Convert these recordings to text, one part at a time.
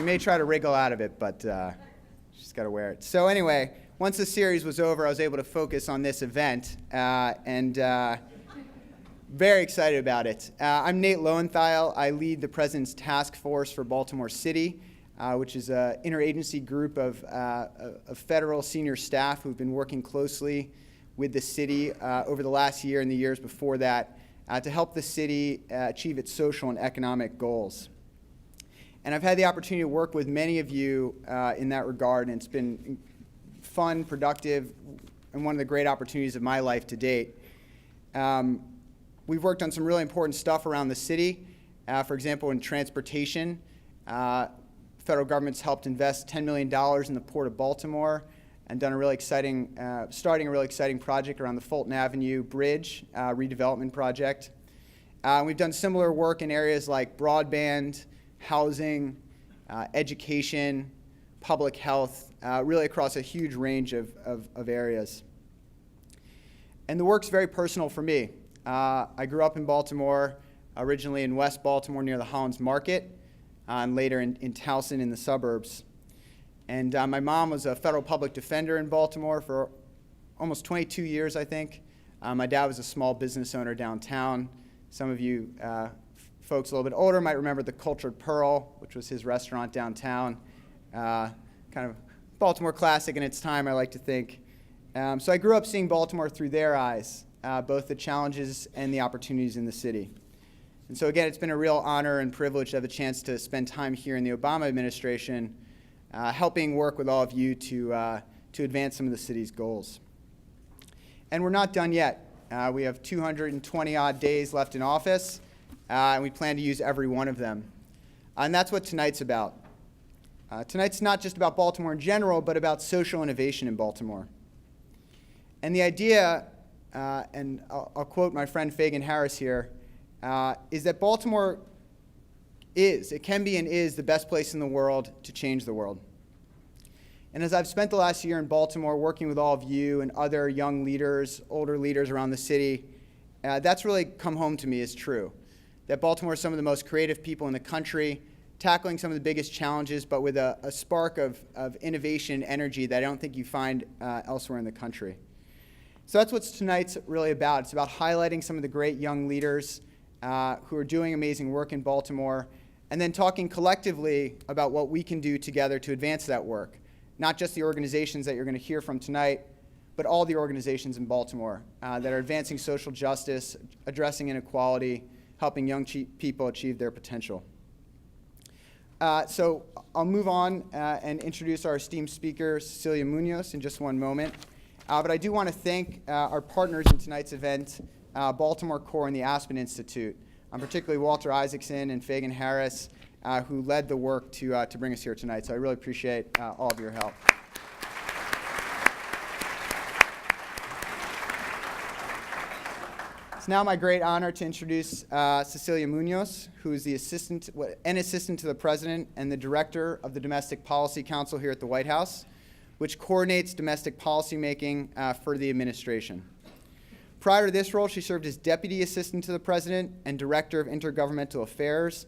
may try to wriggle out of it, but she's got to wear it. So anyway, once the series was over, I was able to focus on this event, and very excited about it. I'm Nate Lowenthal. I lead the President's Task Force for Baltimore City, which is an interagency group of federal senior staff who've been working closely with the city over the last year and the years before that to help the city achieve its social and economic goals. And I've had the opportunity to work with many of you in that regard, and it's been fun, productive, and one of the great opportunities of my life to date. We've worked on some really important stuff around the city. For example, in transportation, federal government's helped invest $10 million in the Port of Baltimore and done a really exciting, starting a really exciting project around the Fulton Avenue Bridge redevelopment project. We've done similar work in areas like broadband, housing, education, public health, really across a huge range of areas. And the work's very personal for me. I grew up in Baltimore, originally in West Baltimore near the Hollins Market, and later in Towson in the suburbs. And my mom was a federal public defender in Baltimore for almost 22 years, I think. My dad was a small business owner downtown. Some of you folks a little bit older might remember the Cultured Pearl, which was his restaurant downtown. Kind of Baltimore classic in its time, I like to think. So I grew up seeing Baltimore through their eyes, both the challenges and the opportunities in the city. And so again, it's been a real honor and privilege to have a chance to spend time here in the Obama administration, helping work with all of you to advance some of the city's goals. And we're not done yet. We have 220 odd days left in office, and we plan to use every one of them. And that's what tonight's about. Tonight's not just about Baltimore in general, but about social innovation in Baltimore. And the idea, and I'll quote my friend Fagan Harris here, is that Baltimore it can be and is the best place in the world to change the world. And as I've spent the last year in Baltimore working with all of you and other young leaders, older leaders around the city, that's really come home to me as true. That Baltimore is some of the most creative people in the country, tackling some of the biggest challenges, but with a spark of innovation and energy that I don't think you find elsewhere in the country. So that's what tonight's really about. It's about highlighting some of the great young leaders who are doing amazing work in Baltimore, and then talking collectively about what we can do together to advance that work. Not just the organizations that you're going to hear from tonight, but all the organizations in Baltimore that are advancing social justice, addressing inequality, helping young people achieve their potential. So I'll move on and introduce our esteemed speaker, Cecilia Munoz, in just one moment. But I do want to thank our partners in tonight's event, Baltimore Core and the Aspen Institute, particularly Walter Isaacson and Fagan Harris, who led the work to bring us here tonight. So I really appreciate all of your help. It's now my great honor to introduce Cecilia Munoz, who is an assistant to the President and the Director of the Domestic Policy Council here at the White House, which coordinates domestic policymaking for the administration. Prior to this role, she served as Deputy Assistant to the President and Director of Intergovernmental Affairs,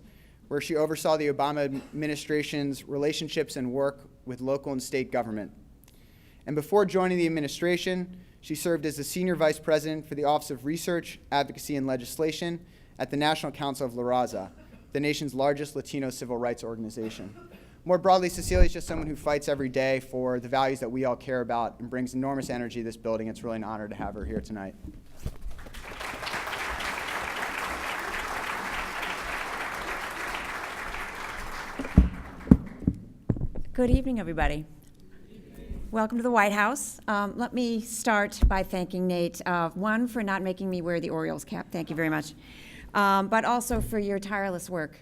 where she oversaw the Obama administration's relationships and work with local and state government. And before joining the administration, she served as the Senior Vice President for the Office of Research, Advocacy, and Legislation at the National Council of La Raza, the nation's largest Latino civil rights organization. More broadly, Cecilia is just someone who fights every day for the values that we all care about and brings enormous energy to this building. It's really an honor to have her here tonight. Good evening, everybody. Welcome to the White House. Let me start by thanking Nate, one, for not making me wear the Orioles cap. Thank you very much. But also for your tireless work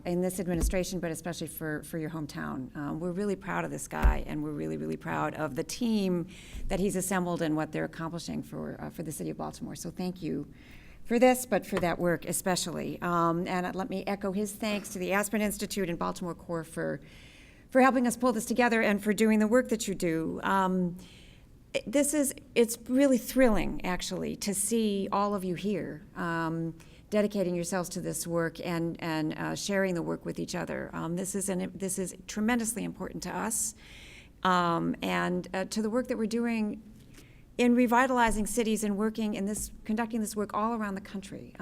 in this administration, but especially for your hometown. We're really proud of this guy, and we're really, really proud of the team that he's assembled and what they're accomplishing for the city of Baltimore. So thank you for this, but for that work especially. And let me echo his thanks to the Aspen Institute and Baltimore Core for helping us pull this together and for doing the work that you do. It's really thrilling, actually, to see all of you here. dedicating yourselves to this work and sharing the work with each other. This is tremendously important to us, and to the work that we're doing in revitalizing cities and conducting this work all around the country.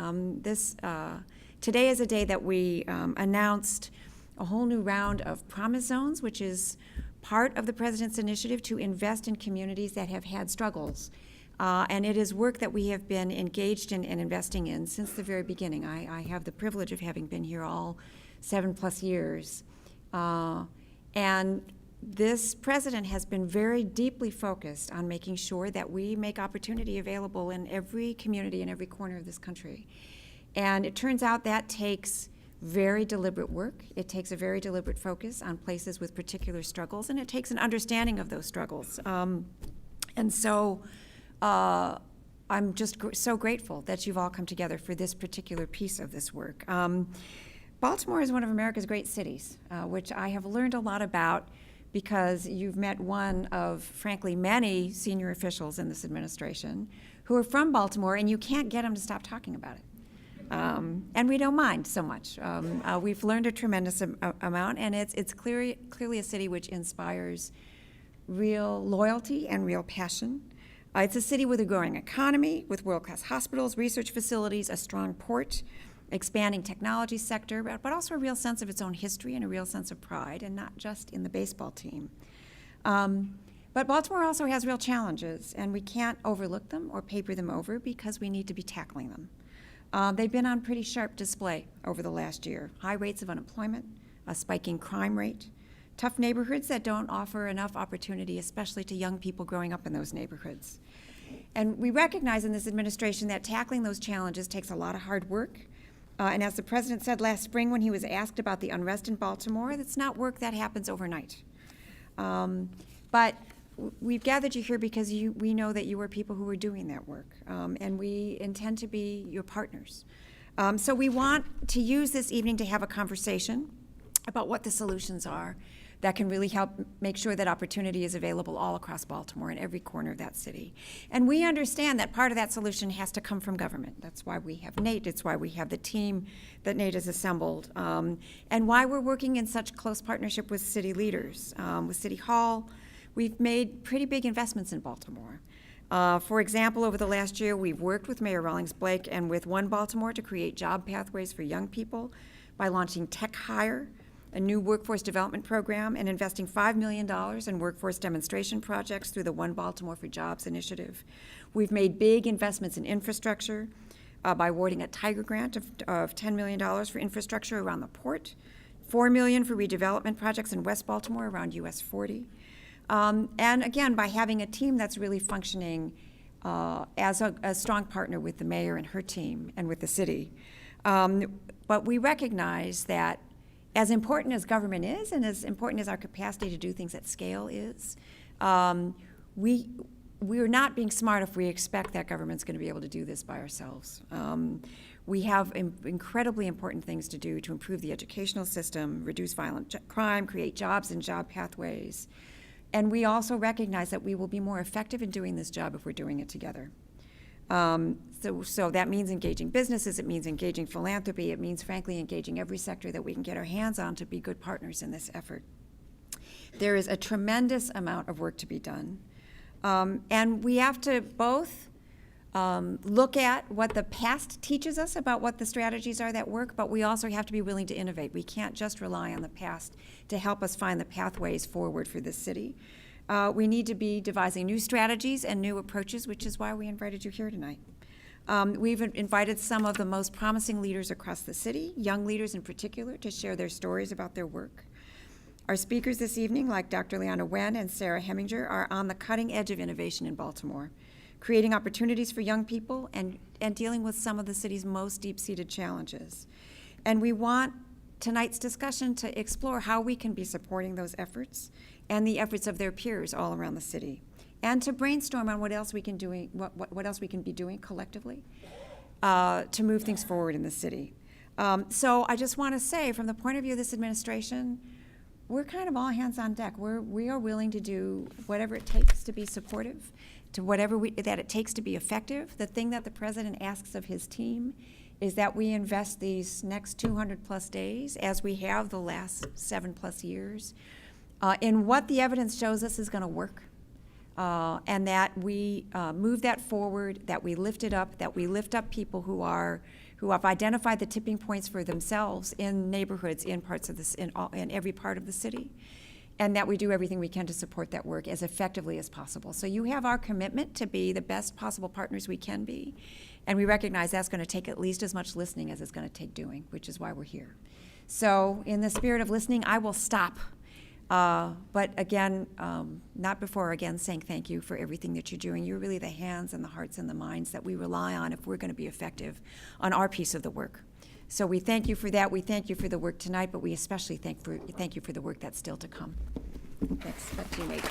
Today is a day that we announced a whole new round of promise zones, which is part of the President's initiative to invest in communities that have had struggles. And it is work that we have been engaged in and investing in since the very beginning. I have the privilege of having been here all 7+ years. And this president has been very deeply focused on making sure that we make opportunity available in every community in every corner of this country. And it turns out that takes very deliberate work. It takes a very deliberate focus on places with particular struggles, and it takes an understanding of those struggles. And so I'm just so grateful that you've all come together for this particular piece of this work. Baltimore is one of America's great cities, which I have learned a lot about because you've met one of, frankly, many senior officials in this administration who are from Baltimore, and you can't get them to stop talking about it. And we don't mind so much. We've learned a tremendous amount, and it's clearly a city which inspires real loyalty and real passion. It's a city with a growing economy, with world-class hospitals, research facilities, a strong port, expanding technology sector, but also a real sense of its own history and a real sense of pride, and not just in the baseball team. But Baltimore also has real challenges, and we can't overlook them or paper them over because we need to be tackling them. They've been on pretty sharp display over the last year. High rates of unemployment, a spiking crime rate, tough neighborhoods that don't offer enough opportunity, especially to young people growing up in those neighborhoods. And we recognize in this administration that tackling those challenges takes a lot of hard work. And as the president said last spring when he was asked about the unrest in Baltimore, that's not work that happens overnight. But we've gathered you here because we know that you are people who are doing that work, and we intend to be your partners. So we want to use this evening to have a conversation about what the solutions are that can really help make sure that opportunity is available all across Baltimore in every corner of that city. And we understand that part of that solution has to come from government. That's why we have Nate. It's why we have the team that Nate has assembled, and why we're working in such close partnership with city leaders, with City Hall. We've made pretty big investments in Baltimore. For example, over the last year, we've worked with Mayor Rawlings Blake and with One Baltimore to create job pathways for young people by launching Tech Hire, a new workforce development program, and investing $5 million in workforce demonstration projects through the One Baltimore for Jobs initiative. We've made big investments in infrastructure by awarding a Tiger grant of $10 million for infrastructure around the port, $4 million for redevelopment projects in West Baltimore around US 40. And again, by having a team that's really functioning as a strong partner with the mayor and her team and with the city. But we recognize that as important as government is and as important as our capacity to do things at scale is, we're not being smart if we expect that government's going to be able to do this by ourselves. We have incredibly important things to do to improve the educational system, reduce violent crime, create jobs and job pathways. And we also recognize that we will be more effective in doing this job if we're doing it together. So that means engaging businesses, it means engaging philanthropy, it means, frankly, engaging every sector that we can get our hands on to be good partners in this effort. There is a tremendous amount of work to be done. And we have to both look at what the past teaches us about what the strategies are that work, but we also have to be willing to innovate. We can't just rely on the past to help us find the pathways forward for this city. We need to be devising new strategies and new approaches, which is why we invited you here tonight. We've invited some of the most promising leaders across the city, young leaders in particular, to share their stories about their work. Our speakers this evening, like Dr. Leanna Wen and Sarah Heminger, are on the cutting edge of innovation in Baltimore, creating opportunities for young people and dealing with some of the city's most deep-seated challenges. And we want tonight's discussion to explore how we can be supporting those efforts and the efforts of their peers all around the city, and to brainstorm on what else we can what else we can be doing collectively to move things forward in the city. So I just want to say, from the point of view of this administration, we're kind of all hands on deck. We are willing to do whatever it takes to be supportive, to whatever that it takes to be effective. The thing that the president asks of his team is that we invest these next 200-plus days, as we have the last 7-plus years, in what the evidence shows us is going to work, and that we move that forward, that we lift it up, that we lift up people who have identified the tipping points for themselves in neighborhoods, in parts of this, in every part of the city, and that we do everything we can to support that work as effectively as possible. So you have our commitment to be the best possible partners we can be, and we recognize that's going to take at least as much listening as it's going to take doing, which is why we're here. So in the spirit of listening, I will stop. But again, not before again saying thank you for everything that you're doing. You're really the hands and the hearts and the minds that we rely on if we're going to be effective on our piece of the work. So we thank you for that. We thank you for the work tonight, but we especially thank you for the work that's still to come. Thanks. Back to you, Nate.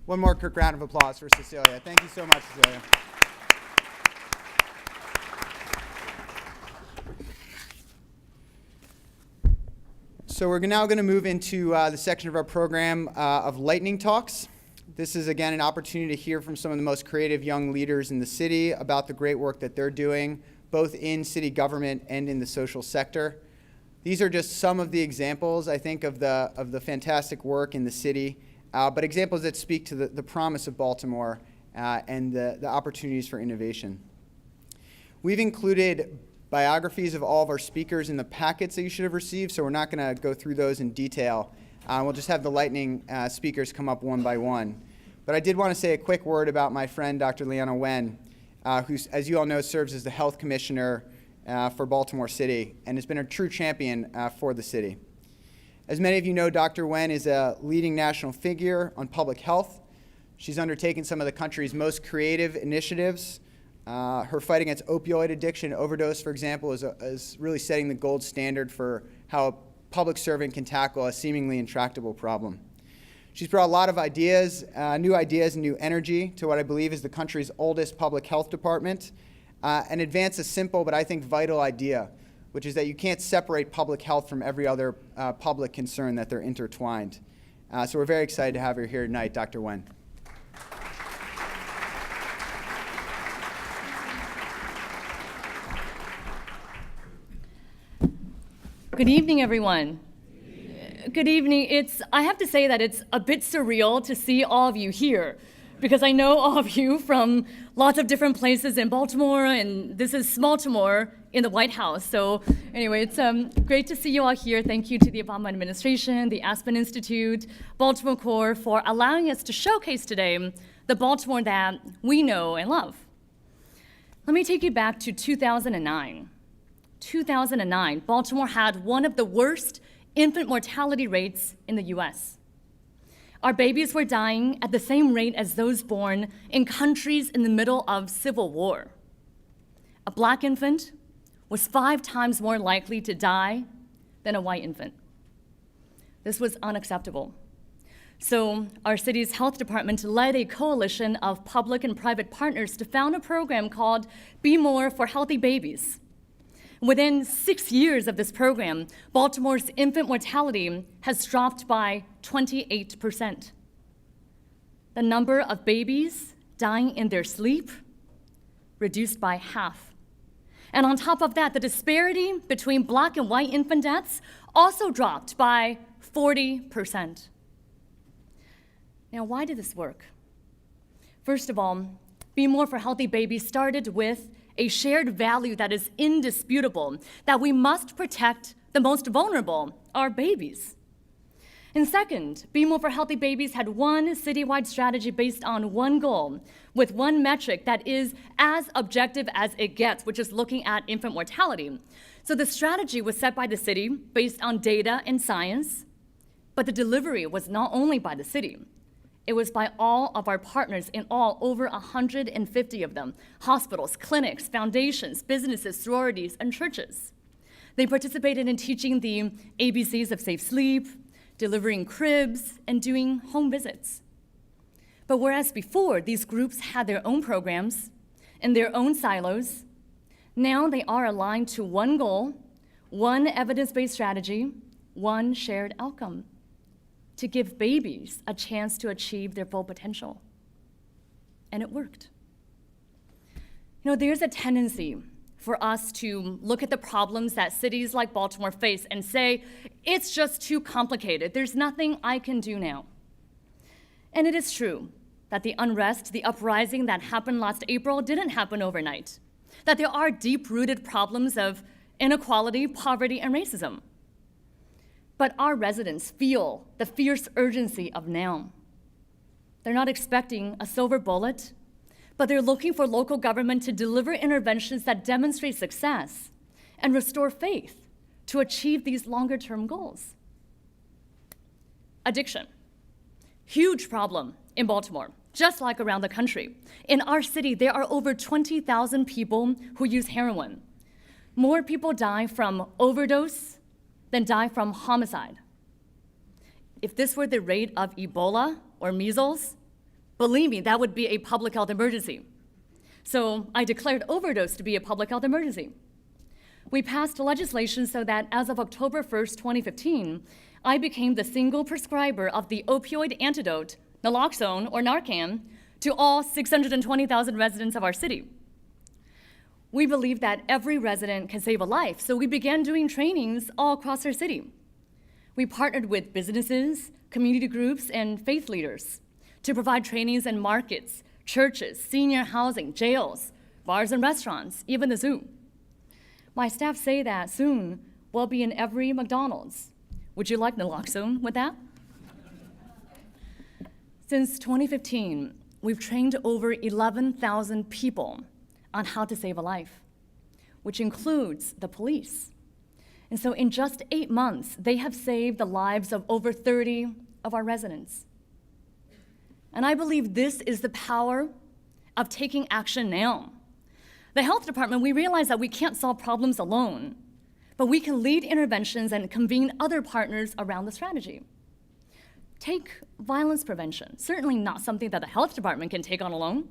One more quick round of applause for Cecilia. Thank you so much, Cecilia. So we're now going to move into the section of our program of lightning talks. This is, again, an opportunity to hear from some of the most creative young leaders in the city about the great work that they're doing, both in city government and in the social sector. These are just some of the examples, I think, of the fantastic work in the city, but examples that speak to the promise of Baltimore and the opportunities for innovation. We've included biographies of all of our speakers in the packets that you should have received, so we're not going to go through those in detail. We'll just have the lightning speakers come up one by one. But I did want to say a quick word about my friend, Dr. Leanna Wen, who, as you all know, serves as the health commissioner for Baltimore City and has been a true champion for the city. As many of you know, Dr. Wen is a leading national figure on public health. She's undertaken some of the country's most creative initiatives. Her fight against opioid addiction and overdose, for example, is really setting the gold standard for how a public servant can tackle a seemingly intractable problem. She's brought a lot of ideas and new energy to what I believe is the country's oldest public health department, and advanced a simple but I think vital idea, which is that you can't separate public health from every other public concern, that they're intertwined. So we're very excited to have her here tonight, Dr. Wen. Good evening, everyone. Good evening. I have to say that it's a bit surreal to see all of you here, because I know all of you from lots of different places in Baltimore, and this is Smaltimore in the White House. So anyway, it's great to see you all here. Thank you to the Obama administration, the Aspen Institute, Baltimore Core for allowing us to showcase today the Baltimore that we know and love. Let me take you back to 2009. 2009, Baltimore had one of the worst infant mortality rates in the US. Our babies were dying at the same rate as those born in countries in the middle of civil war. A black infant was 5 times more likely to die than a white infant. This was unacceptable. So our city's health department led a coalition of public and private partners to found a program called Be More for Healthy Babies. Within 6 years of this program, Baltimore's infant mortality has dropped by 28%. The number of babies dying in their sleep reduced by half. And on top of that, the disparity between black and white infant deaths also dropped by 40%. Now, why did this work? First of all, Be More for Healthy Babies started with a shared value that is indisputable, that we must protect the most vulnerable, our babies. And second, Be More for Healthy Babies had one citywide strategy based on one goal, with one metric that is as objective as it gets, which is looking at infant mortality. So the strategy was set by the city based on data and science, but the delivery was not only by the city. It was by all of our partners in all, over 150 of them, hospitals, clinics, foundations, businesses, sororities, and churches. They participated in teaching the ABCs of safe sleep, delivering cribs, and doing home visits. But whereas before these groups had their own programs in their own silos, now they are aligned to one goal, one evidence-based strategy, one shared outcome: to give babies a chance to achieve their full potential. And it worked. You know, there's a tendency for us to look at the problems that cities like Baltimore face and say, it's just too complicated. There's nothing I can do now. And it is true that the unrest, the uprising that happened last April didn't happen overnight, that there are deep-rooted problems of inequality, poverty, and racism. But our residents feel the fierce urgency of now. They're not expecting a silver bullet, but they're looking for local government to deliver interventions that demonstrate success and restore faith to achieve these longer-term goals. Addiction, huge problem in Baltimore, just like around the country. In our city, there are over 20,000 people who use heroin. More people die from overdose than die from homicide. If this were the rate of Ebola or measles, believe me, that would be a public health emergency. So I declared overdose to be a public health emergency. We passed legislation so that as of October 1st, 2015, I became the single prescriber of the opioid antidote, naloxone or Narcan, to all 620,000 residents of our city. We believe that every resident can save a life, so we began doing trainings all across our city. We partnered with businesses, community groups, and faith leaders to provide trainings in markets, churches, senior housing, jails, bars and restaurants, even the zoo. My staff say that soon we'll be in every McDonald's. Would you like naloxone with that? Since 2015, we've trained over 11,000 people on how to save a life, which includes the police. And so in just 8 months, they have saved the lives of over 30 of our residents. And I believe this is the power of taking action now. The health department, we realize that we can't solve problems alone, but we can lead interventions and convene other partners around the strategy. Take violence prevention, certainly not something that the health department can take on alone.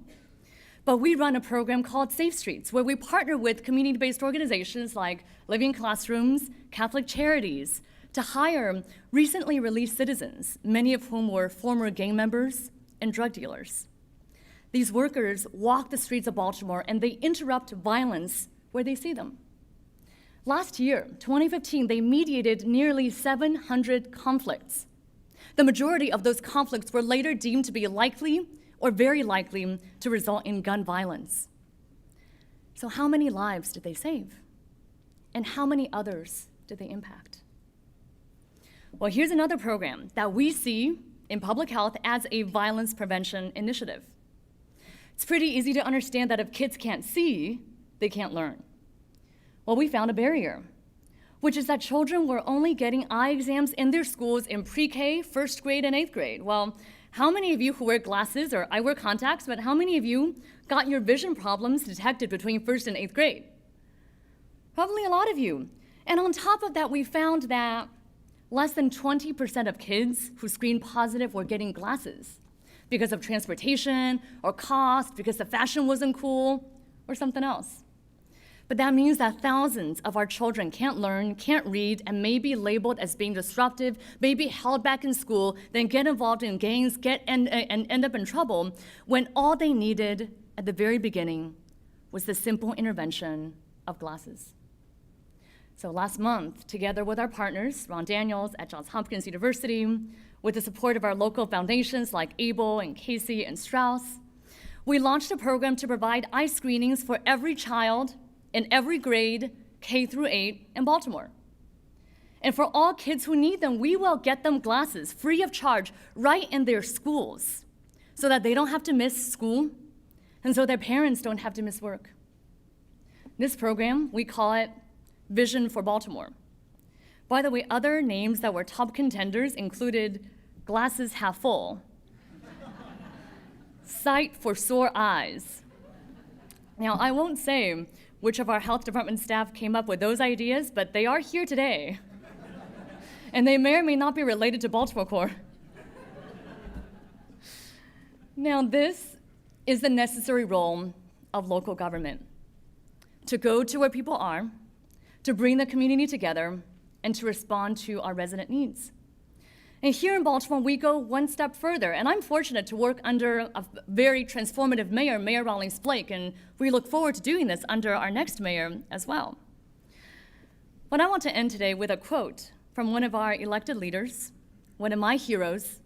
But we run a program called Safe Streets, where we partner with community-based organizations like Living Classrooms, Catholic Charities, to hire recently released citizens, many of whom were former gang members and drug dealers. These workers walk the streets of Baltimore and they interrupt violence where they see them. Last year, 2015, they mediated nearly 700 conflicts. The majority of those conflicts were later deemed to be likely or very likely to result in gun violence. So how many lives did they save? And how many others did they impact? Well, here's another program that we see in public health as a violence prevention initiative. It's pretty easy to understand that if kids can't see, they can't learn. Well, we found a barrier, which is that children were only getting eye exams in their schools in pre-K, first grade, and 8th grade. Well, how many of you who wear glasses, or I wear contacts, but how many of you got your vision problems detected between 1st and 8th grade? Probably a lot of you. And on top of that, we found that less than 20% of kids who screened positive were getting glasses because of transportation or cost, because the fashion wasn't cool, or something else. But that means that thousands of our children can't learn, can't read, and may be labeled as being disruptive, may be held back in school, then get involved in gangs, and end up in trouble, when all they needed at the very beginning was the simple intervention of glasses. So last month, together with our partners, Ron Daniels at Johns Hopkins University, with the support of our local foundations like ABLE and Casey and Strauss, we launched a program to provide eye screenings for every child in every grade, K through 8, in Baltimore. And for all kids who need them, we will get them glasses free of charge right in their schools so that they don't have to miss school and so their parents don't have to miss work. This program, we call it Vision for Baltimore. By the way, other names that were top contenders included Glasses Half Full, Sight for Sore Eyes. Now, I won't say which of our health department staff came up with those ideas, but they are here today. And they may or may not be related to Baltimore Core. Now, this is the necessary role of local government: to go to where people are, to bring the community together, and to respond to our resident needs. And here in Baltimore, we go one step further. And I'm fortunate to work under a very transformative mayor, Mayor Rawlings Blake, and we look forward to doing this under our next mayor as well. But I want to end today with a quote from one of our elected leaders, one of my heroes,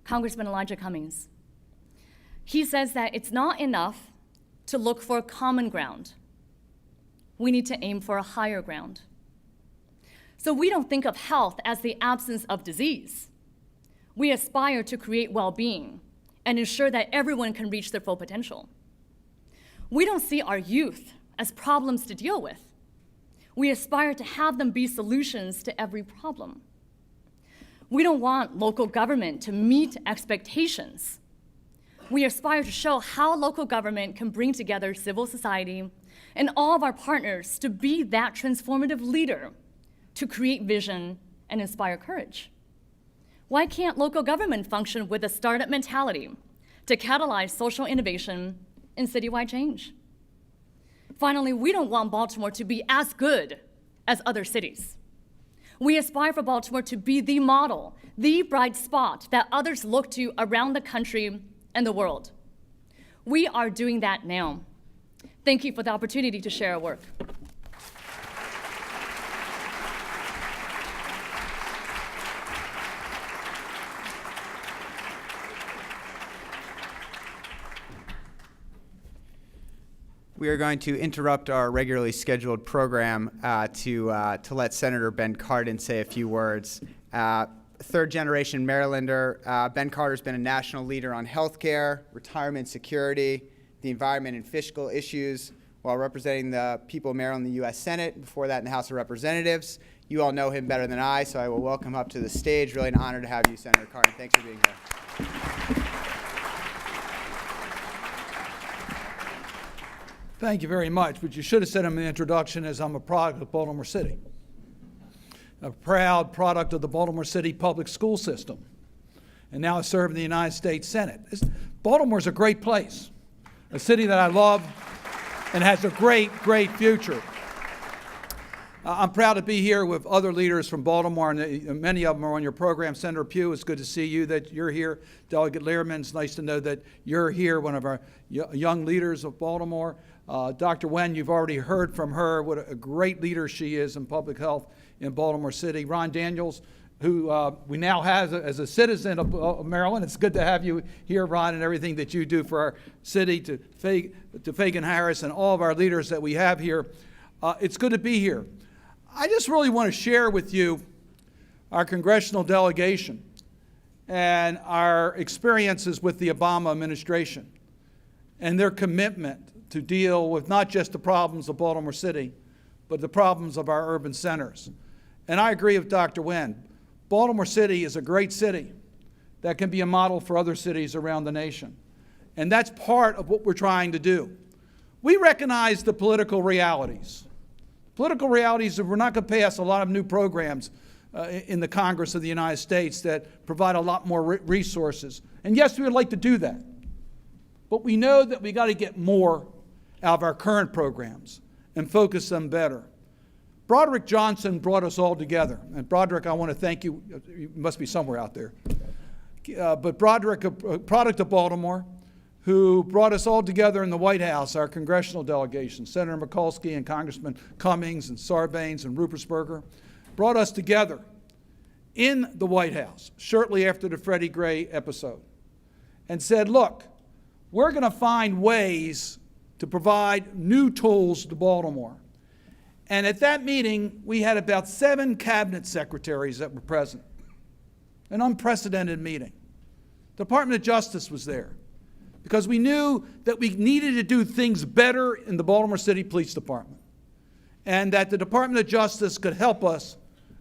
Congressman Elijah Cummings. He says that it's not enough to look for common ground. We need to aim for a higher ground. So we don't think of health as the absence of disease. We aspire to create well-being and ensure that everyone can reach their full potential. We don't see our youth as problems to deal with. We aspire to have them be solutions to every problem. We don't want local government to meet expectations. We aspire to show how local government can bring together civil society and all of our partners to be that transformative leader to create vision and inspire courage. Why can't local government function with a startup mentality to catalyze social innovation and citywide change? Finally, we don't want Baltimore to be as good as other cities. We aspire for Baltimore to be the model, the bright spot that others look to around the country and the world. We are doing that now. Thank you for the opportunity to share our work. We are going to interrupt our regularly scheduled program to let Senator Ben Cardin say a few words. Third-generation Marylander, Ben Carter's been a national leader on healthcare, retirement security, the environment and fiscal issues while representing the people of Maryland in the U.S. Senate, before that in the House of Representatives. You all know him better than I, so I will welcome him up to the stage. Really an honor to have you, Senator Cardin. Thanks for being here. Thank you very much, but you should have said in the introduction is I'm a product of Baltimore City, a proud product of the Baltimore City public school system, and now I serve in the United States Senate. Baltimore's a great place, a city that I love and has a great, great future. I'm proud to be here with other leaders from Baltimore, and many of them are on your program. Senator Pugh, it's good to see you, that you're here. Delegate Lehrman, it's nice to know that you're here, one of our young leaders of Baltimore. Dr. Wen, you've already heard from her, what a great leader she is in public health in Baltimore City. Ron Daniels, who we now have as a citizen of Maryland. It's good to have you here, Ron, and everything that you do for our city, to Fagan Harris and all of our leaders that we have here. It's good to be here. I just really want to share with you our congressional delegation and our experiences with the Obama administration and their commitment to deal with not just the problems of Baltimore City, but the problems of our urban centers. And I agree with Dr. Wen. Baltimore City is a great city that can be a model for other cities around the nation. And that's part of what we're trying to do. We recognize the political realities. Political realities that we're not going to pass a lot of new programs in the Congress of the United States that provide a lot more resources. And yes, we would like to do that. But we know that we got to get more out of our current programs and focus them better. Broderick Johnson brought us all together. And Broderick, I want to thank you. You must be somewhere out there. But Broderick, a product of Baltimore, who brought us all together in the White House, our congressional delegation, Senator Mikulski and Congressman Cummings and Sarbanes and Ruppersberger, brought us together in the White House shortly after the Freddie Gray episode and said, look, we're going to find ways to provide new tools to Baltimore. And at that meeting, we had about 7 cabinet secretaries that were present. An unprecedented meeting. The Department of Justice was there because we knew that we needed to do things better in the Baltimore City Police Department and that the Department of Justice could help us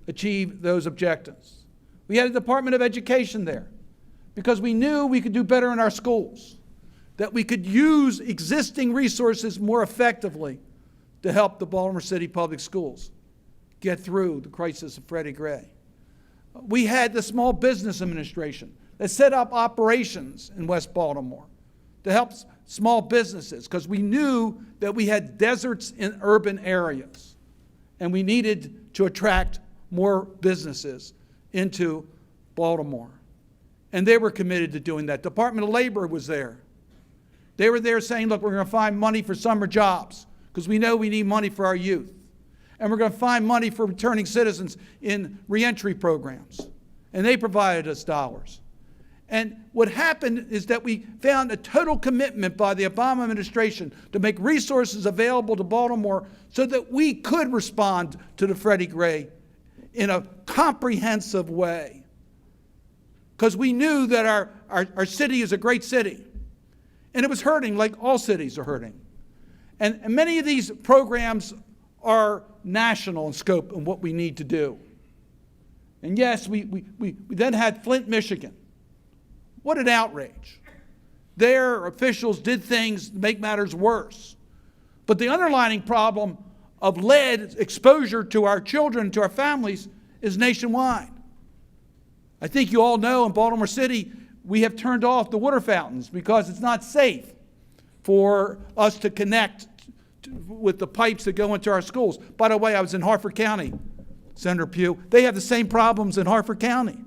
achieve those objectives. We had a Department of Education there because we knew we could do better in our schools, that we could use existing resources more effectively to help the Baltimore City Public Schools get through the crisis of Freddie Gray. We had the Small Business Administration that set up operations in West Baltimore to help small businesses because we knew that we had deserts in urban areas and we needed to attract more businesses into Baltimore. And they were committed to doing that. Department of Labor was there. They were there saying, look, we're going to find money for summer jobs because we know we need money for our youth. And we're going to find money for returning citizens in reentry programs. And they provided us dollars. And what happened is that we found a total commitment by the Obama administration to make resources available to Baltimore so that we could respond to the Freddie Gray in a comprehensive way. Because we knew that our city is a great city. And it was hurting like all cities are hurting. And many of these programs are national in scope and what we need to do. And yes, we then had Flint, Michigan. What an outrage. Their officials did things to make matters worse. But the underlying problem of lead exposure to our children, to our families, is nationwide. I think you all know in Baltimore City, we have turned off the water fountains because it's not safe for us to connect with the pipes that go into our schools. By the way, I was in Harford County, Senator Pugh. They have the same problems in Harford County.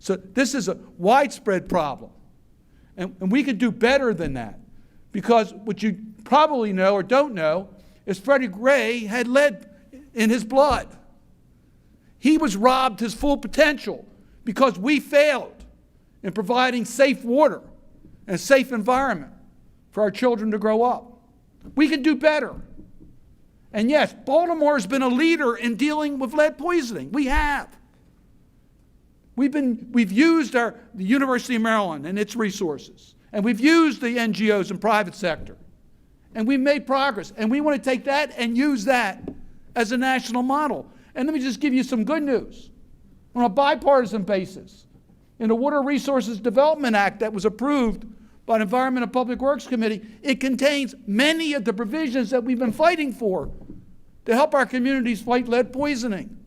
So this is a widespread problem. And we can do better than that. Because what you probably know or don't know is Freddie Gray had lead in his blood. He was robbed his full potential because we failed in providing safe water and a safe environment for our children to grow up. We can do better. And yes, Baltimore has been a leader in dealing with lead poisoning. We have. We've used the University of Maryland and its resources, and we've used the NGOs and private sector, and we've made progress, and we want to take that and use that as a national model. And let me just give you some good news. On a bipartisan basis, in the Water Resources Development Act that was approved by the Environment and Public Works Committee, it contains many of the provisions that we've been fighting for to help our communities fight lead poisoning.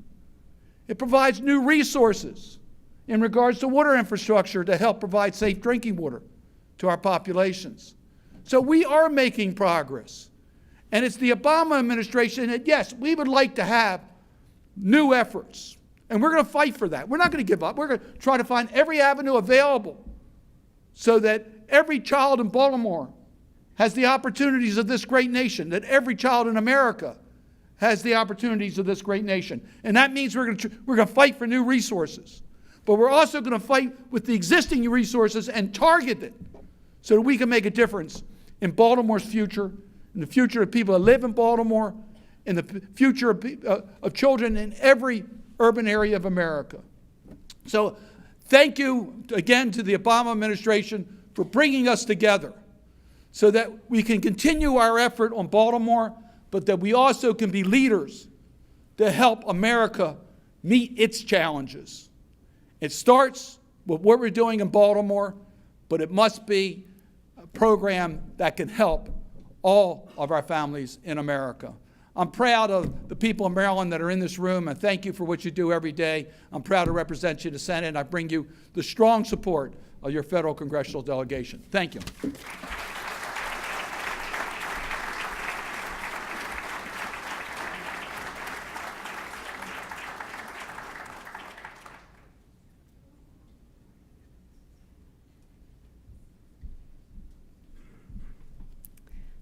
It provides new resources in regards to water infrastructure to help provide safe drinking water to our populations. So we are making progress. And it's the Obama administration that, yes, we would like to have new efforts. And we're going to fight for that. We're not going to give up. We're going to try to find every avenue available so that every child in Baltimore has the opportunities of this great nation, that every child in America has the opportunities of this great nation. And that means we're going to fight for new resources. But we're also going to fight with the existing resources and target it so that we can make a difference in Baltimore's future, in the future of people that live in Baltimore, in the future of children in every urban area of America. So thank you again to the Obama administration for bringing us together so that we can continue our effort on Baltimore, but that we also can be leaders to help America meet its challenges. It starts with what we're doing in Baltimore, but it must be a program that can help all of our families in America. I'm proud of the people in Maryland that are in this room, and thank you for what you do every day. I'm proud to represent you in the Senate, and I bring you the strong support of your federal congressional delegation. Thank you.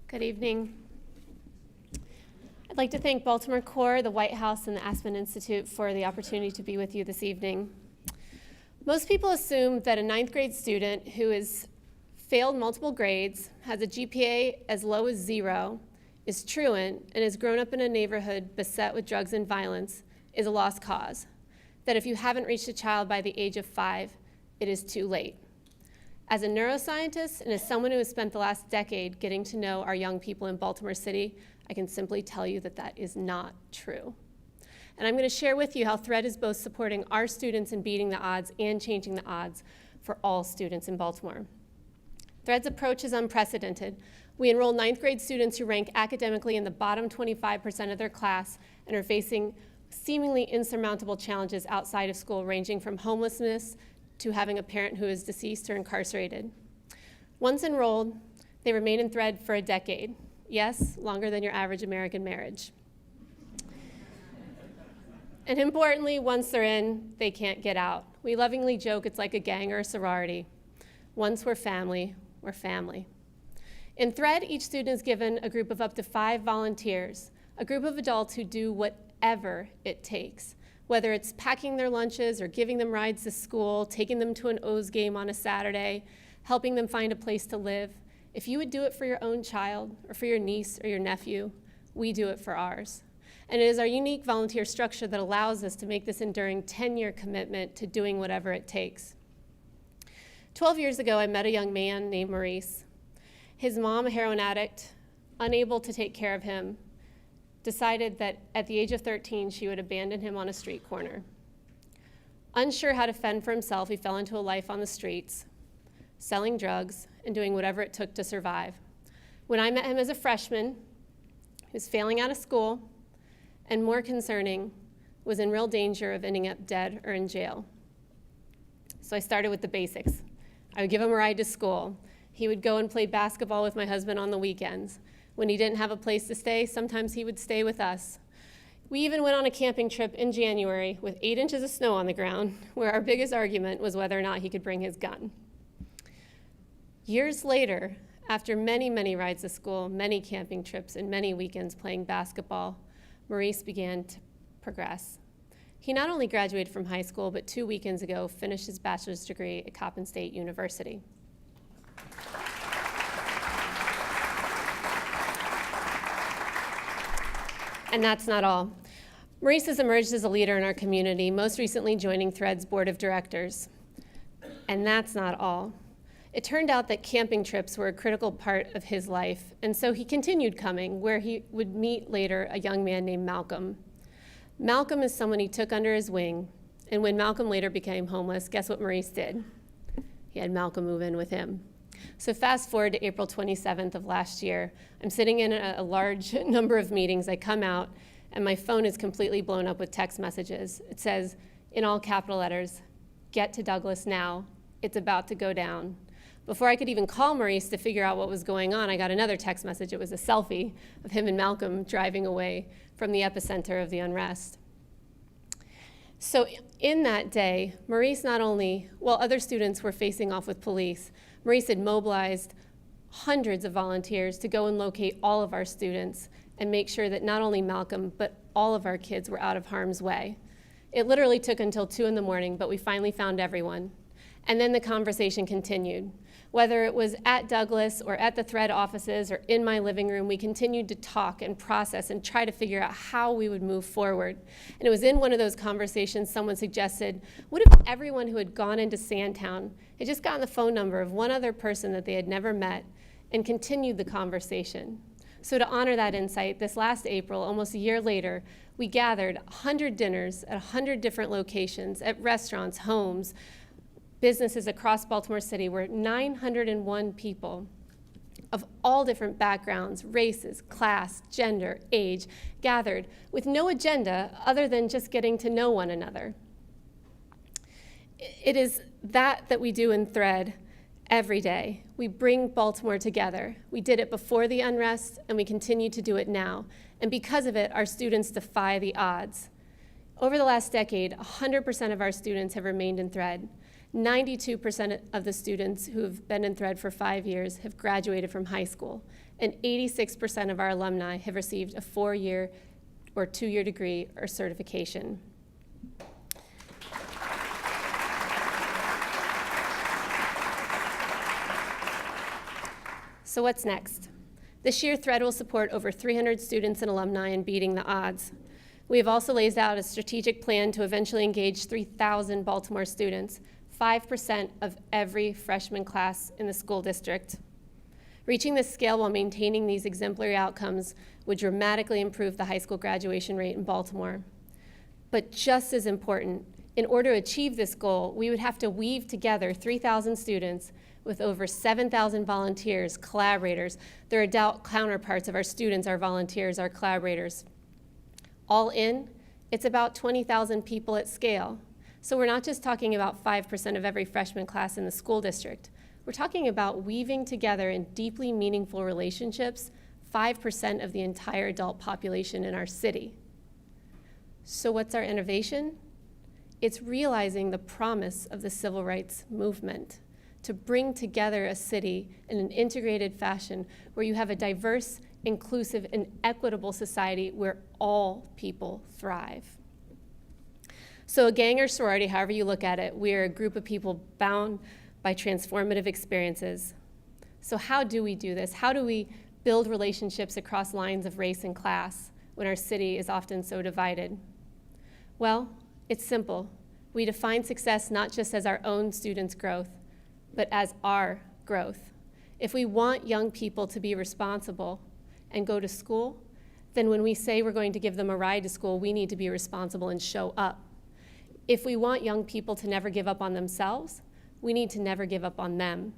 Good evening. I'd like to thank Baltimore Core, the White House, and the Aspen Institute for the opportunity to be with you this evening. Most people assume that a ninth grade student who has failed multiple grades, has a GPA as low as 0, is truant, and has grown up in a neighborhood beset with drugs and violence is a lost cause. That if you haven't reached a child by the age of 5, it is too late. As a neuroscientist and as someone who has spent the last decade getting to know our young people in Baltimore City, I can simply tell you that that is not true. And I'm going to share with you how THREAD is both supporting our students in beating the odds and changing the odds for all students in Baltimore. THREAD's approach is unprecedented. We enroll ninth grade students who rank academically in the bottom 25% of their class and are facing seemingly insurmountable challenges outside of school, ranging from homelessness to having a parent who is deceased or incarcerated. Once enrolled, they remain in THREAD for a decade. Yes, longer than your average American marriage. And importantly, once they're in, they can't get out. We lovingly joke it's like a gang or a sorority. Once we're family, we're family. In Thread, each student is given a group of up to 5 volunteers, a group of adults who do whatever it takes, whether it's packing their lunches or giving them rides to school, taking them to an O's game on a Saturday, helping them find a place to live. If you would do it for your own child or for your niece or your nephew, we do it for ours. And it is our unique volunteer structure that allows us to make this enduring 10-year commitment to doing whatever it takes. 12 years ago, I met a young man named Maurice. His mom, a heroin addict, unable to take care of him, decided that at the age of 13, she would abandon him on a street corner. Unsure how to fend for himself, he fell into a life on the streets, selling drugs and doing whatever it took to survive. When I met him as a freshman, he was failing out of school, and more concerning, was in real danger of ending up dead or in jail. So I started with the basics. I would give him a ride to school. He would go and play basketball with my husband on the weekends. When he didn't have a place to stay, sometimes he would stay with us. We even went on a camping trip in January with 8 inches of snow on the ground, where our biggest argument was whether or not he could bring his gun. Years later, after many, many rides to school, many camping trips, and many weekends playing basketball, Maurice began to progress. He not only graduated from high school, but 2 weekends ago finished his bachelor's degree at Coppin State University. And that's not all. Maurice has emerged as a leader in our community, most recently joining Thread's board of directors. And that's not all. It turned out that camping trips were a critical part of his life, and so he continued coming, where he would meet later a young man named Malcolm. Malcolm is someone he took under his wing, and when Malcolm later became homeless, guess what Maurice did? He had Malcolm move in with him. So fast forward to April 27th of last year. I'm sitting in a large number of meetings. I come out, and my phone is completely blown up with text messages. It says, in all capital letters, "Get to Douglas now. It's about to go down." Before I could even call Maurice to figure out what was going on, I got another text message. It was a selfie of him and Malcolm driving away from the epicenter of the unrest. So in that day, Maurice not only, while other students were facing off with police, Maurice had mobilized hundreds of volunteers to go and locate all of our students and make sure that not only Malcolm, but all of our kids were out of harm's way. It literally took until 2 in the morning, but we finally found everyone. And then the conversation continued. Whether it was at Douglas or at the Thread offices or in my living room, we continued to talk and process and try to figure out how we would move forward. And it was in one of those conversations someone suggested, what if everyone who had gone into Sandtown had just gotten the phone number of one other person that they had never met and continued the conversation? So to honor that insight, this last April, almost a year later, we gathered 100 dinners at 100 different locations, at restaurants, homes, businesses across Baltimore City, where 901 people of all different backgrounds, races, class, gender, age, gathered with no agenda other than just getting to know one another. It is that we do in Thread every day. We bring Baltimore together. We did it before the unrest, and we continue to do it now. And because of it, our students defy the odds. Over the last decade, 100% of our students have remained in Thread. 92% of the students who have been in Thread for 5 years have graduated from high school, and 86% of our alumni have received a 4-year or 2-year degree or certification. So what's next? This year, Thread will support over 300 students and alumni in beating the odds. We have also laid out a strategic plan to eventually engage 3,000 Baltimore students, 5% of every freshman class in the school district. Reaching this scale while maintaining these exemplary outcomes would dramatically improve the high school graduation rate in Baltimore. But just as important, in order to achieve this goal, we would have to weave together 3,000 students with over 7,000 volunteers, collaborators, their adult counterparts of our students, our volunteers, our collaborators. All in, it's about 20,000 people at scale. So we're not just talking about 5% of every freshman class in the school district. We're talking about weaving together in deeply meaningful relationships 5% of the entire adult population in our city. So what's our innovation? It's realizing the promise of the civil rights movement to bring together a city in an integrated fashion where you have a diverse, inclusive, and equitable society where all people thrive. So a gang or sorority, however you look at it, we're a group of people bound by transformative experiences. So how do we do this? How do we build relationships across lines of race and class when our city is often so divided? Well, it's simple. We define success not just as our own students' growth, but as our growth. If we want young people to be responsible and go to school, then when we say we're going to give them a ride to school, we need to be responsible and show up. If we want young people to never give up on themselves, we need to never give up on them.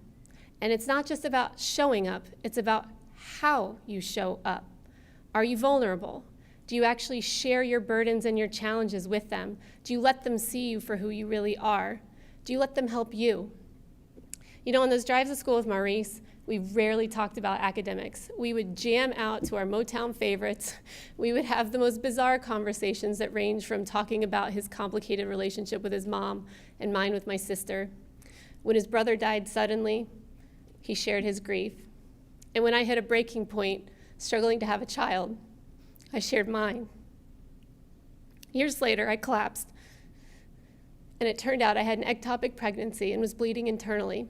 And it's not just about showing up, it's about how you show up. Are you vulnerable? Do you actually share your burdens and your challenges with them? Do you let them see you for who you really are? Do you let them help you? You know, on those drives to school with Maurice, we rarely talked about academics. We would jam out to our Motown favorites. We would have the most bizarre conversations that range from talking about his complicated relationship with his mom and mine with my sister. When his brother died suddenly, he shared his grief. And when I hit a breaking point, struggling to have a child, I shared mine. Years later, I collapsed, and it turned out I had an ectopic pregnancy and was bleeding internally.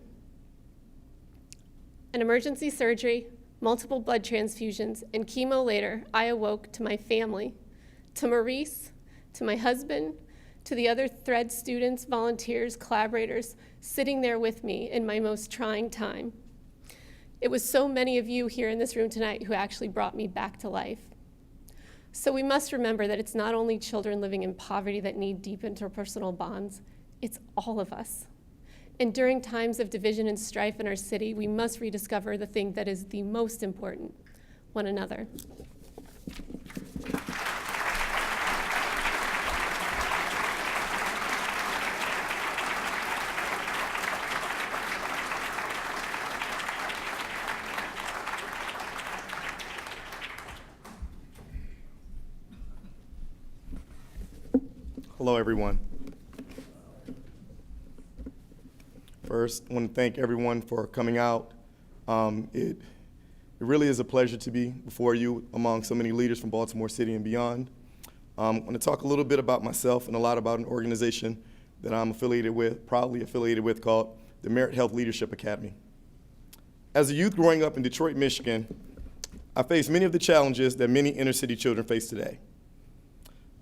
An emergency surgery, multiple blood transfusions, and chemo later, I awoke to my family, to Maurice, to my husband, to the other Thread students, volunteers, collaborators, sitting there with me in my most trying time. It was so many of you here in this room tonight who actually brought me back to life. So we must remember that it's not only children living in poverty that need deep interpersonal bonds, it's all of us. And during times of division and strife in our city, we must rediscover the thing that is the most important, one another. Hello, everyone. First, I want to thank everyone for coming out. It really is a pleasure to be before you among so many leaders from Baltimore City and beyond. I'm going to talk a little bit about myself and a lot about an organization that I'm affiliated with, proudly affiliated with, called the Merit Health Leadership Academy. As a youth growing up in Detroit, Michigan, I faced many of the challenges that many inner city children face today.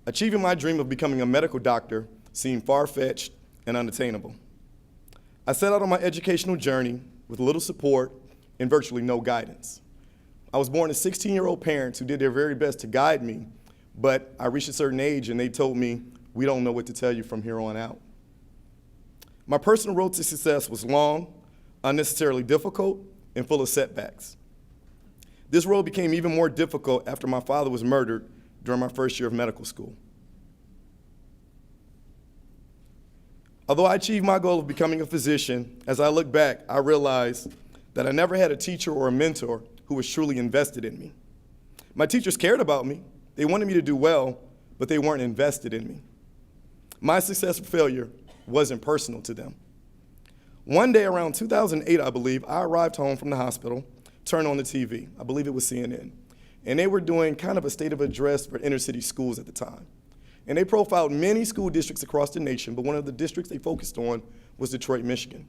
Achieving my dream of becoming a medical doctor seemed far-fetched and unattainable. I set out on my educational journey with little support and virtually no guidance. I was born to 16-year-old parents who did their very best to guide me, but I reached a certain age and they told me, "We don't know what to tell you from here on out." My personal road to success was long, unnecessarily difficult, and full of setbacks. This road became even more difficult after my father was murdered during my first year of medical school. Although I achieved my goal of becoming a physician, as I look back, I realized that I never had a teacher or a mentor who was truly invested in me. My teachers cared about me. They wanted me to do well, but they weren't invested in me. My success or failure wasn't personal to them. One day around 2008, I believe, I arrived home from the hospital, turned on the TV. I believe it was CNN. And they were doing kind of a state of address for inner city schools at the time. And they profiled many school districts across the nation, but one of the districts they focused on was Detroit, Michigan.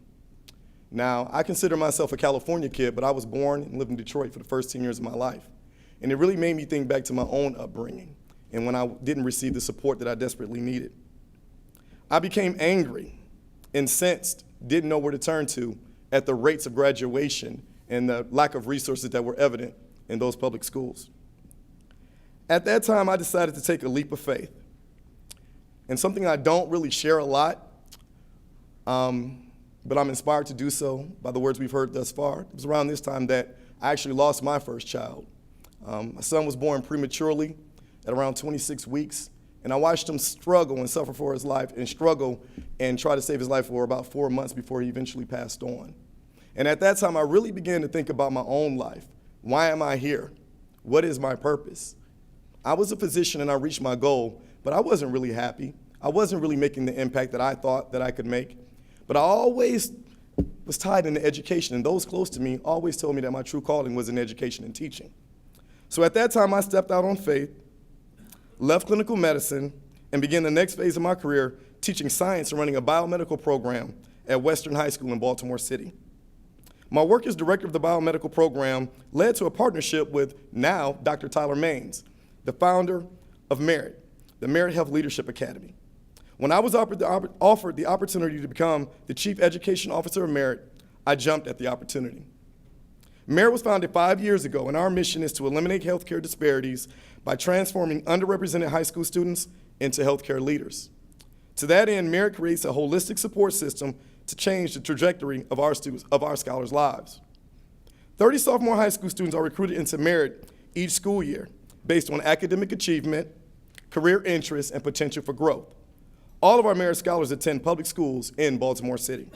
Now, I consider myself a California kid, but I was born and lived in Detroit for the first 10 years of my life. And it really made me think back to my own upbringing and when I didn't receive the support that I desperately needed. I became angry, incensed, didn't know where to turn to at the rates of graduation and the lack of resources that were evident in those public schools. At that time, I decided to take a leap of faith. And something I don't really share a lot, but I'm inspired to do so by the words we've heard thus far. It was around this time that I actually lost my first child. My son was born prematurely at around 26 weeks, and I watched him struggle and suffer for his life and struggle and try to save his life for about 4 months before he eventually passed on. And at that time, I really began to think about my own life. Why am I here? What is my purpose? I was a physician and I reached my goal, but I wasn't really happy. I wasn't really making the impact that I thought that I could make. But I always was tied into education, and those close to me always told me that my true calling was in education and teaching. So at that time, I stepped out on faith, left clinical medicine, and began the next phase of my career teaching science and running a biomedical program at Western High School in Baltimore City. My work as director of the biomedical program led to a partnership with now Dr. Tyler Maines, the founder of Merit, the Merit Health Leadership Academy. When I was offered the opportunity to become the Chief Education Officer of Merit, I jumped at the opportunity. Merit was founded 5 years ago, and our mission is to eliminate healthcare disparities by transforming underrepresented high school students into healthcare leaders. To that end, Merit creates a holistic support system to change the trajectory of our scholars' lives. 30 sophomore high school students are recruited into Merit each school year based on academic achievement, career interests, and potential for growth. All of our Merit scholars attend public schools in Baltimore City.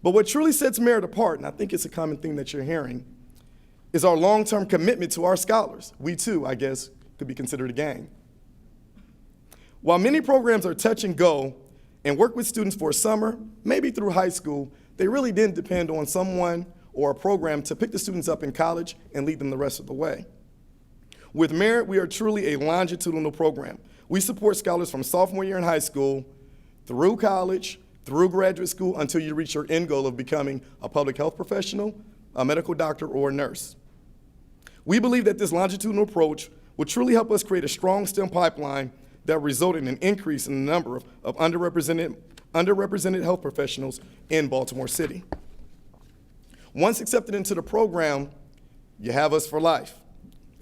But what truly sets Merit apart, and I think it's a common thing that you're hearing, is our long-term commitment to our scholars. We too, I guess, could be considered a gang. While many programs are touch and go and work with students for a summer, maybe through high school, they really didn't depend on someone or a program to pick the students up in college and lead them the rest of the way. With Merit, we are truly a longitudinal program. We support scholars from sophomore year in high school, through college, through graduate school, until you reach your end goal of becoming a public health professional, a medical doctor, or a nurse. We believe that this longitudinal approach will truly help us create a strong STEM pipeline that result in an increase in the number of underrepresented health professionals in Baltimore City. Once accepted into the program, you have us for life.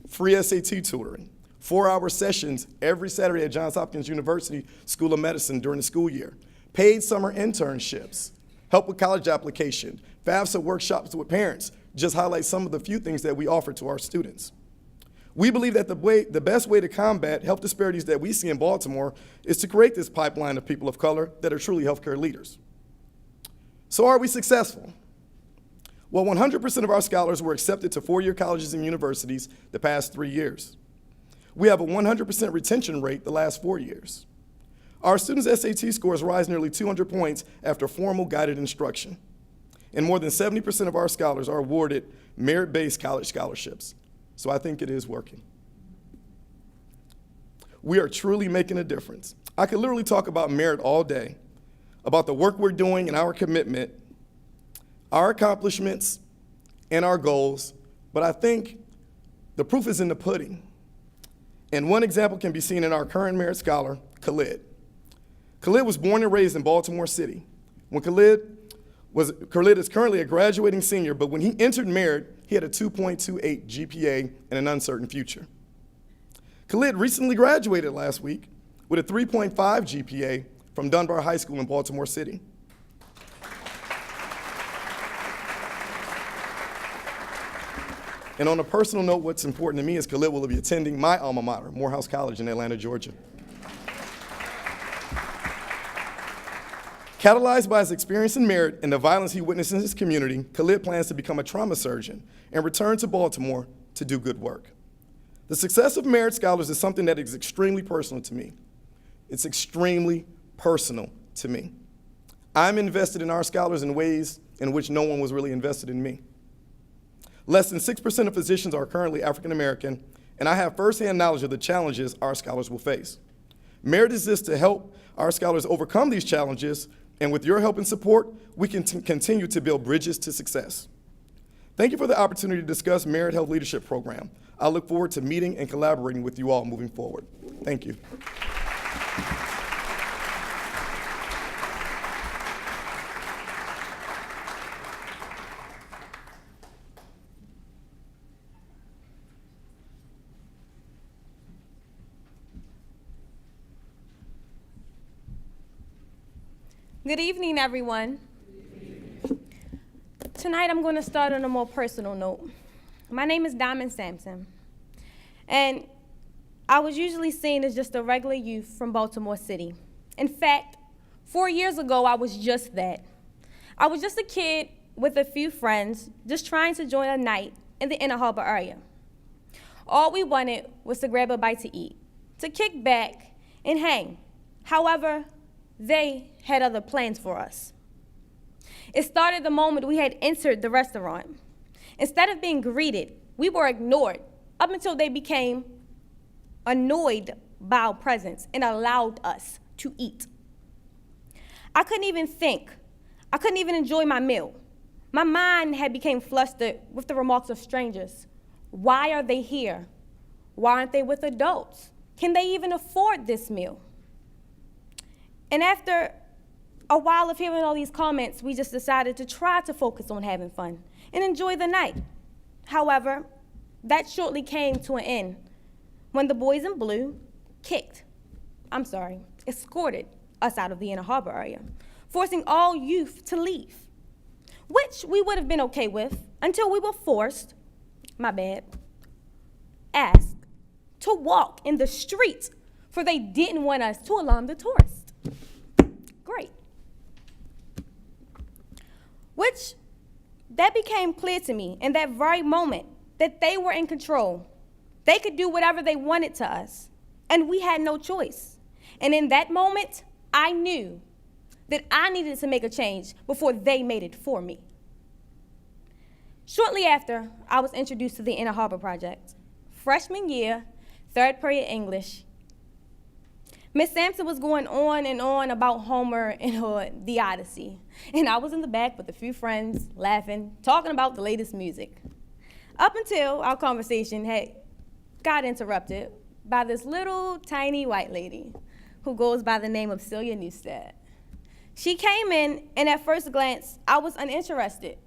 Free SAT tutoring, 4-hour sessions every Saturday at Johns Hopkins University School of Medicine during the school year, paid summer internships, help with college application, FAFSA workshops with parents, just highlight some of the few things that we offer to our students. We believe that the best way to combat health disparities that we see in Baltimore is to create this pipeline of people of color that are truly healthcare leaders. So are we successful? Well, 100% of our scholars were accepted to 4-year colleges and universities the past 3 years. We have a 100% retention rate the last 4 years. Our students' SAT scores rise nearly 200 points after formal guided instruction. And more than 70% of our scholars are awarded merit-based college scholarships. So I think it is working. We are truly making a difference. I could literally talk about Merit all day, about the work we're doing and our commitment, our accomplishments, and our goals, but I think the proof is in the pudding. And one example can be seen in our current Merit scholar, Khalid. Khalid was born and raised in Baltimore City. Khalid is currently a graduating senior, but when he entered Merit, he had a 2.28 GPA and an uncertain future. Khalid recently graduated last week with a 3.5 GPA from Dunbar High School in Baltimore City. And on a personal note, what's important to me is Khalid will be attending my alma mater, Morehouse College in Atlanta, Georgia. Catalyzed by his experience in Merit and the violence he witnessed in his community, Khalid plans to become a trauma surgeon and return to Baltimore to do good work. The success of Merit scholars is something that is extremely personal to me. It's extremely personal to me. I'm invested in our scholars in ways in which no one was really invested in me. Less than 6% of physicians are currently African American, and I have firsthand knowledge of the challenges our scholars will face. Merit exists to help our scholars overcome these challenges, and with your help and support, we can continue to build bridges to success. Thank you for the opportunity to discuss Merit Health Leadership Program. I look forward to meeting and collaborating with you all moving forward. Thank you. Good evening, everyone. Tonight, I'm going to start on a more personal note. My name is Diamond Sampson, and I was usually seen as just a regular youth from Baltimore City. In fact, 4 years ago, I was just that. I was just a kid with a few friends, just trying to join a night in the Inner Harbor area. All we wanted was to grab a bite to eat, to kick back, and hang. However, they had other plans for us. It started the moment we had entered the restaurant. Instead of being greeted, we were ignored up until they became annoyed by our presence and allowed us to eat. I couldn't even think. I couldn't even enjoy my meal. My mind had become flustered with the remarks of strangers. Why are they here? Why aren't they with adults? Can they even afford this meal? And after a while of hearing all these comments, we just decided to try to focus on having fun and enjoy the night. However, that shortly came to an end when the boys in blue escorted us out of the Inner Harbor area, forcing all youth to leave, which we would have been okay with until we were asked to walk in the streets, for they didn't want us to alarm the tourists. Great. Which, that became clear to me in that very moment that they were in control. They could do whatever they wanted to us, and we had no choice. And in that moment, I knew that I needed to make a change before they made it for me. Shortly after, I was introduced to the Inner Harbor Project. Freshman year, third period English. Miss Sampson was going on and on about Homer and the Odyssey. And I was in the back with a few friends, laughing, talking about the latest music. Up until our conversation got interrupted by this little tiny white lady who goes by the name of Celia Newstead. She came in, and at first glance, I was uninterested.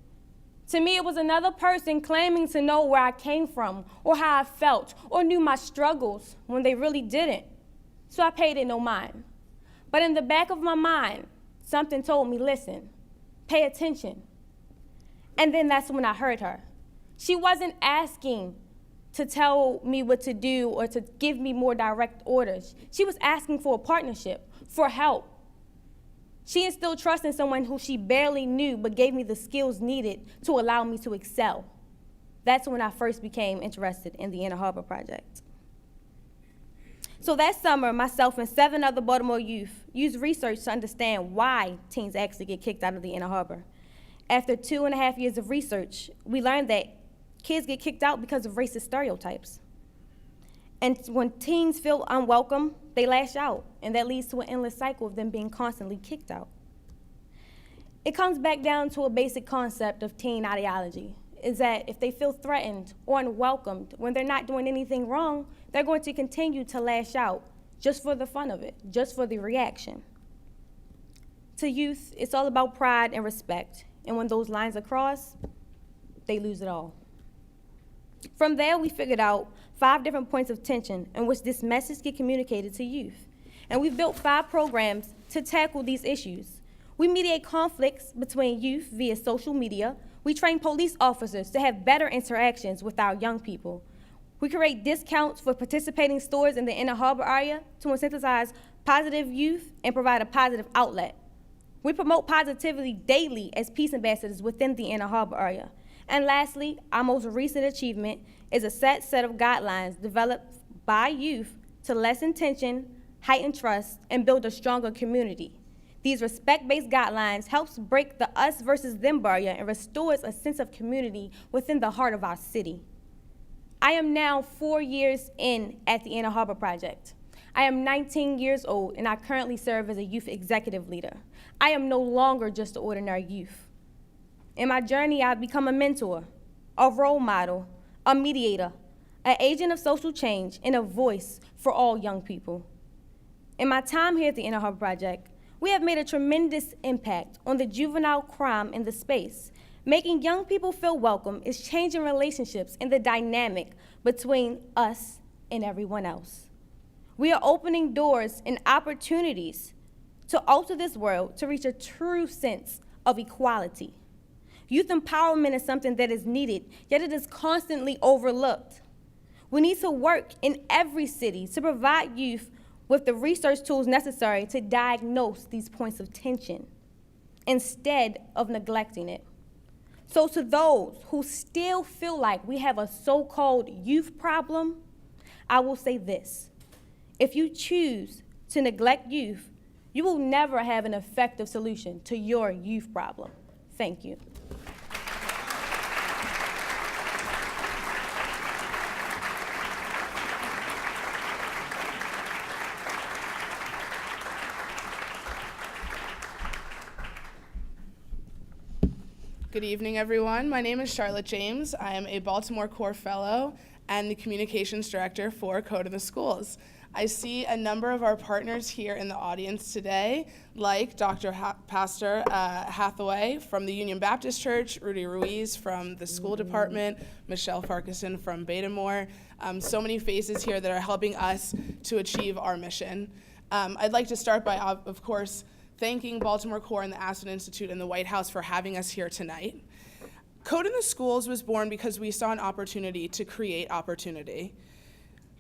To me, it was another person claiming to know where I came from, or how I felt, or knew my struggles when they really didn't. So I paid it no mind. But in the back of my mind, something told me, listen, pay attention. And then that's when I heard her. She wasn't asking to tell me what to do or to give me more direct orders. She was asking for a partnership, for help. She instilled trust in someone who she barely knew, but gave me the skills needed to allow me to excel. That's when I first became interested in the Inner Harbor Project. So that summer, myself and 7 other Baltimore youth used research to understand why teens actually get kicked out of the Inner Harbor. After 2.5 years of research, we learned that kids get kicked out because of racist stereotypes. And when teens feel unwelcome, they lash out, and that leads to an endless cycle of them being constantly kicked out. It comes back down to a basic concept of teen ideology, is that if they feel threatened or unwelcomed when they're not doing anything wrong, they're going to continue to lash out just for the fun of it, just for the reaction. To youth, it's all about pride and respect, and when those lines are crossed, they lose it all. From there, we figured out 5 different points of tension in which this message get communicated to youth. And we've built 5 programs to tackle these issues. We mediate conflicts between youth via social media. We train police officers to have better interactions with our young people. We create discounts for participating stores in the Inner Harbor area to incentivize positive youth and provide a positive outlet. We promote positivity daily as peace ambassadors within the Inner Harbor area. And lastly, our most recent achievement is a set of guidelines developed by youth to lessen tension, heighten trust, and build a stronger community. These respect-based guidelines helps break the us versus them barrier and restores a sense of community within the heart of our city. I am now 4 years in at the Inner Harbor Project. I am 19 years old, and I currently serve as a youth executive leader. I am no longer just an ordinary youth. In my journey, I've become a mentor, a role model, a mediator, an agent of social change, and a voice for all young people. In my time here at the Inner Harbor Project, we have made a tremendous impact on the juvenile crime in the space. Making young people feel welcome is changing relationships and the dynamic between us and everyone else. We are opening doors and opportunities to alter this world to reach a true sense of equality. Youth empowerment is something that is needed, yet it is constantly overlooked. We need to work in every city to provide youth with the research tools necessary to diagnose these points of tension instead of neglecting it. So to those who still feel like we have a so-called youth problem, I will say this. If you choose to neglect youth, you will never have an effective solution to your youth problem. Thank you. Good evening, everyone. My name is Charlotte James. I am a Baltimore Core Fellow and the Communications Director for Code in the Schools. I see a number of our partners here in the audience today, like Dr. Pastor Hathaway from the Union Baptist Church, Rudy Ruiz from the school department, Michelle Farquharson from Betamore. So many faces here that are helping us to achieve our mission. I'd like to start by, of course, thanking Baltimore Core and the Aspen Institute and the White House for having us here tonight. Code in the Schools was born because we saw an opportunity to create opportunity.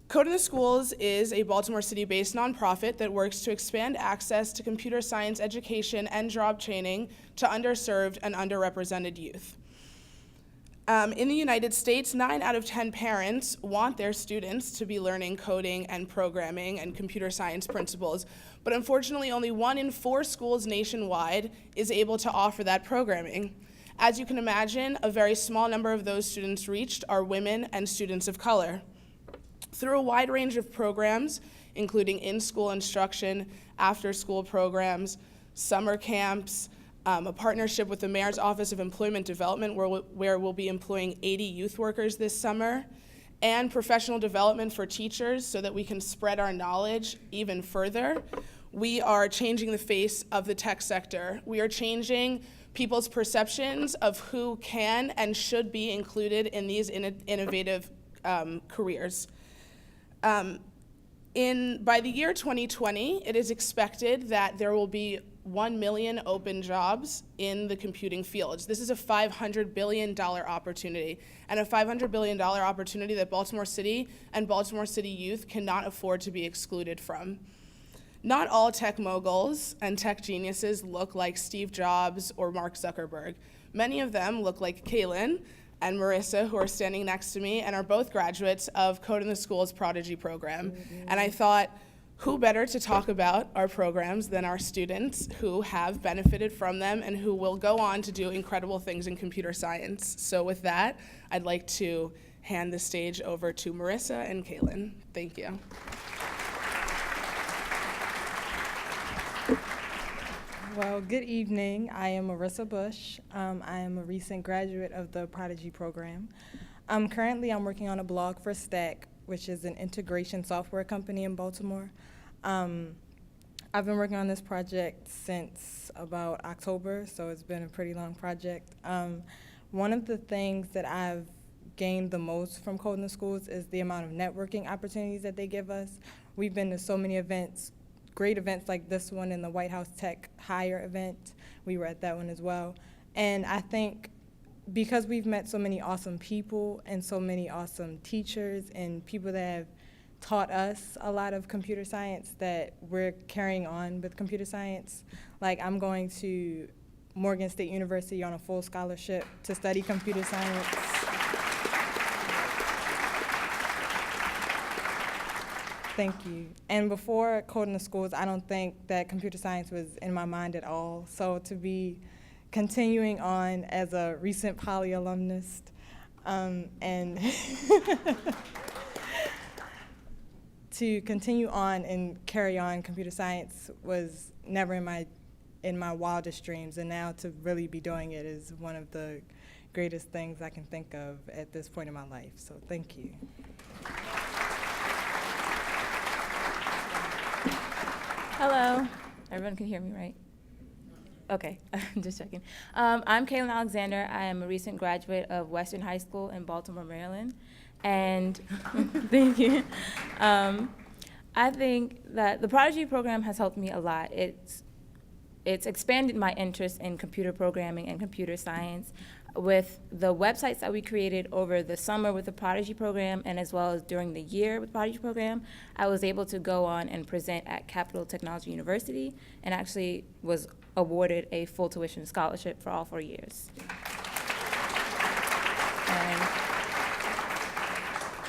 Code in the Schools is a Baltimore City-based nonprofit that works to expand access to computer science education and job training to underserved and underrepresented youth. In the United States, 9 out of 10 parents want their students to be learning coding and programming and computer science principles, but unfortunately only 1 in 4 schools nationwide is able to offer that programming. As you can imagine, a very small number of those students reached are women and students of color. Through a wide range of programs, including in-school instruction, after-school programs, summer camps, a partnership with the Mayor's Office of Employment Development where we'll be employing 80 youth workers this summer, and professional development for teachers so that we can spread our knowledge even further. We are changing the face of the tech sector. We are changing people's perceptions of who can and should be included in these innovative careers. By the year 2020, it is expected that there will be 1 million open jobs in the computing fields. This is a $500 billion opportunity, and a $500 billion opportunity that Baltimore City and Baltimore City youth cannot afford to be excluded from. Not all tech moguls and tech geniuses look like Steve Jobs or Mark Zuckerberg. Many of them look like Kaylin and Marissa, who are standing next to me, and are both graduates of Code in the Schools Prodigy program. And I thought, who better to talk about our programs than our students who have benefited from them and who will go on to do incredible things in computer science. So with that, I'd like to hand the stage over to Marissa and Kaylin. Thank you. Well, good evening. I am Marissa Bush. I am a recent graduate of the Prodigy program. Currently, I'm working on a blog for Stack, which is an integration software company in Baltimore. I've been working on this project since about October, so it's been a pretty long project. One of the things that I've gained the most from Code in the Schools is the amount of networking opportunities that they give us. We've been to so many events, great events like this one and the White House Tech Hire event. We were at that one as well. And I think because we've met so many awesome people and so many awesome teachers and people that have taught us a lot of computer science, that we're carrying on with computer science. Like, I'm going to Morgan State University on a full scholarship to study computer science. Thank you. And before Code in the Schools, I don't think that computer science was in my mind at all. So to be continuing on as a recent Poly alumnus and to continue on and carry on computer science was never in my wildest dreams. And now to really be doing it is one of the greatest things I can think of at this point in my life. So thank you. Hello. Everyone can hear me, right? Okay, just checking. I'm Kaylin Alexander. I am a recent graduate of Western High School in Baltimore, Maryland. And thank you. I think that the Prodigy program has helped me a lot. It's expanded my interest in computer programming and computer science. With the websites that we created over the summer with the Prodigy program, and as well as during the year with the Prodigy program, I was able to go on and present at Capital Technology University, and actually was awarded a full tuition scholarship for all 4 years.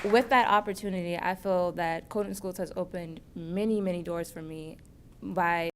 with that opportunity, I feel that Code in Schools has opened many, many doors for me by